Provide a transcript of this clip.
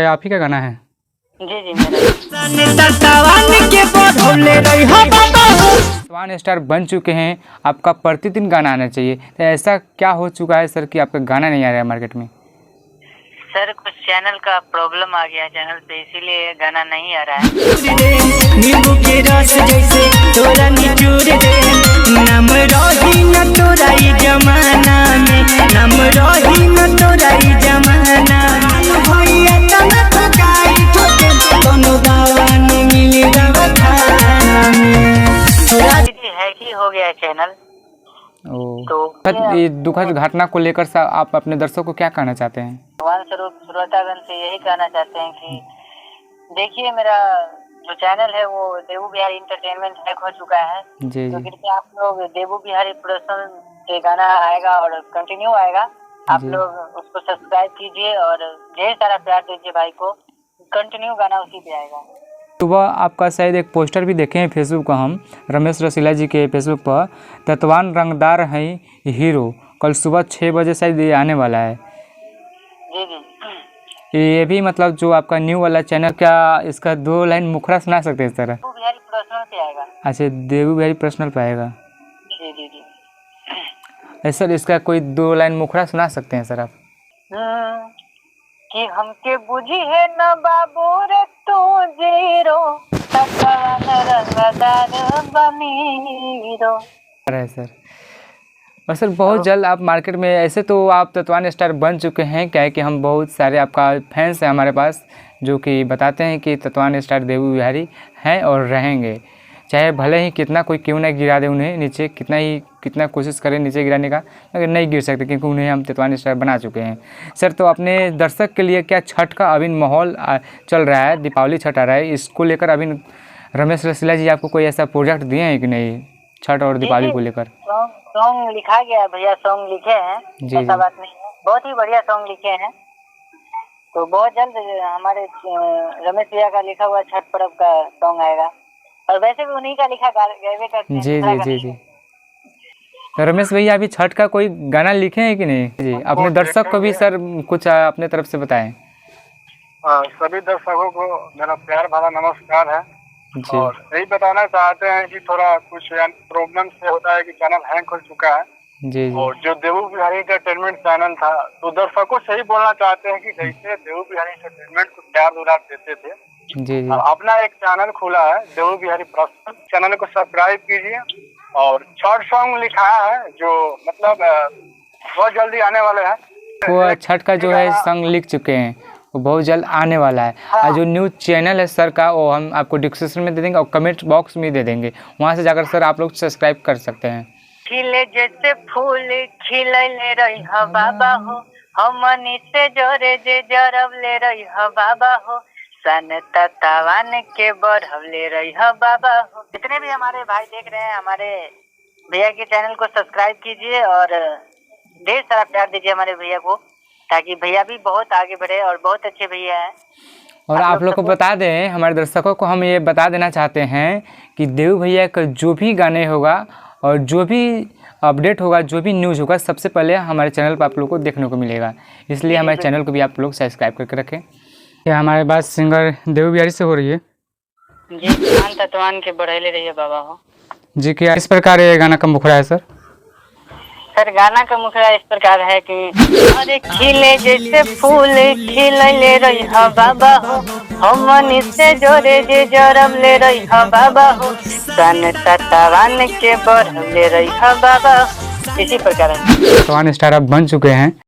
ये आप ही का गाना है? जी जी मेरा। तत्वान स्टार बन चुके हैं, आपका प्रतिदिन गाना आना चाहिए, तो ऐसा क्या हो चुका है सर कि आपका गाना नहीं आ रहा है मार्केट में? सर कुछ चैनल का प्रॉब्लम आ गया चैनल पे, इसीलिए गाना नहीं आ रहा है। नींबू के रस जैसे तोरा निचोड़ दे, नाम रही न तोरा ई जमाना में, नाम रही न तोरा ई जमाना में। भैया तना ठकाई ठोके कोनो दावा नहीं मिली दवाखाना में। जी हैक ही हो गया है चैनल। तो ये दुखद घटना को लेकर आप अपने दर्शकों को क्या कहना चाहते हैं? भगवान स्वरूप श्रोतागण से यही कहना चाहते हैं कि देखिए मेरा जो चैनल है वो देवू बिहारी इंटरटेनमेंट हैक हो चुका है। जी तो जी कृपया आप लोग देवू बिहारी प्रोडक्शन से गाना आएगा और कंटिन्यू आएगा, आप लोग उसको सब्सक्राइब कीजिए और ढेर सारा प्यार दीजिए भाई को, कंटिन्यू गाना उसी पे आएगा। सुबह आपका शायद एक पोस्टर भी देखे हैं फेसबुक पर, हम रमेश रसीला जी के फेसबुक पर, तत्वान रंगदार हैं हीरो, कल सुबह 6 बजे शायद ये आने वाला है। जी जी ये भी मतलब जो आपका न्यू वाला चैनल, क्या इसका 2 लाइन मुखरा सुना सकते हैं इस तरह? देवू बिहारी प्रोडक्शन पे आएगा। अच्छा, देवू बिहारी पर्सनल पे आएगा। जी जी जी सर इसका कोई 2 लाइन मुखरा सुना सकते हैं सर आप? कि हमके बुझी है न बाबू रे तू जीरो, तत्वान रंगदार बनीरो। है सर। और सर बहुत जल्द आप मार्केट में, ऐसे तो आप तत्वान स्टार बन चुके हैं, क्या है कि हम बहुत सारे आपका फैंस हैं हमारे पास जो कि बताते हैं कि तत्वान स्टार देवू बिहारी हैं और रहेंगे, चाहे भले ही कितना कोई क्यों ना गिरा दे उन्हें नीचे, कितना कोशिश करें नीचे गिराने का, मगर नहीं गिर सकते क्योंकि उन्हें हम तत्वान स्टार बना चुके हैं। सर तो अपने दर्शक के लिए क्या छठ का अभी माहौल चल रहा है, दीपावली छठ आ रहा है, इसको लेकर अभी रमेश रसीला जी आपको कोई ऐसा प्रोजेक्ट दिए हैं कि नहीं छठ और दीपावली को लेकर? सॉन्ग लिखा गया है भैया, सॉन्ग लिखे हैं, ऐसा बात नहीं है, बहुत ही बढ़िया सॉन्ग लिखे हैं। तो बहुत जल्द हमारे रमेश भैया का लिखा हुआ छठ पर्व का सॉन्ग आएगा, और वैसे भी उन्हीं का लिखा गावे करते हैं। जी जी जी जी तो रमेश भैया अभी छठ का कोई गाना लिखे हैं कि नहीं? जी अपने दर्शक को भी सर कुछ अपने तरफ से बताएं। सभी दर्शकों को मेरा प्यार भरा नमस्कार है। और यही बताना चाहते हैं कि थोड़ा कुछ प्रॉब्लम से होता है कि चैनल हैंग हो चुका है। जी और जो देवू बिहारी इंटरटेनमेंट चैनल था, तो दर्शकों से ही बोलना चाहते हैं कि जैसे देवू बिहारी इंटरटेनमेंट को प्यार दुलार देते थे, जी जी अपना एक चैनल खुला है देवू बिहारी प्रोडक्शन, चैनल को सब्सक्राइब कीजिए। और छठ सॉन्ग लिखा है जो मतलब बहुत जल्दी आने वाले हैं। वो छठ का जो है सॉन्ग लिख चुके हैं, वो बहुत जल्द आने वाला है। और जो न्यूज़ चैनल है सर का, वो हम आपको डिस्क्रिप्शन में दे देंगे और कमेंट बॉक्स में दे देंगे, वहाँ से जाकर सर आप लोग सब्सक्राइब कर सकते हैं। खिले जैसे फूल खिलैले रही हो बाबा हो, हमनी से जोरे जे जरब ले रही हो बाबा हो, सन तत्वान के बढ़वले रही हो बाबा हो। जितने भी हमारे भाई देख रहे हैं, हमारे भैया के चैनल को सब्सक्राइब कीजिए और ढेर सारा प्यार दीजिए हमारे भैया को, ताकि भैया भी बहुत आगे बढ़े और बहुत अच्छे भैया हैं। और आप लोग को बता दें, हमारे दर्शकों को हम ये बता देना चाहते हैं कि देव भैया का जो भी गाने होगा और जो भी अपडेट होगा, जो भी न्यूज़ होगा, सबसे पहले हमारे चैनल पर आप लोग को देखने को मिलेगा। इसलिए हमारे चैनल को भी आप लोग सब्सक्राइब करके रखें। क्या हमारे बात सिंगर देव बिहारी से हो रही है? जी तत्वान के बढ़ैले रहिए बाबा हो। जी क्या इस प्रकार ये गाना का मुखड़ा है सर? सर गाना का मुखड़ा इस प्रकार है कि अरे खिले जैसे फूल खिलैले रही हो बाबा हो, हमनी से जोरे जे जरब ले रही हो बाबा हो, सन तत्वान के बढ़वले रही हो बाबा हो। इसी प्रकार है। तत्वान स्टार अब बन चुके हैं।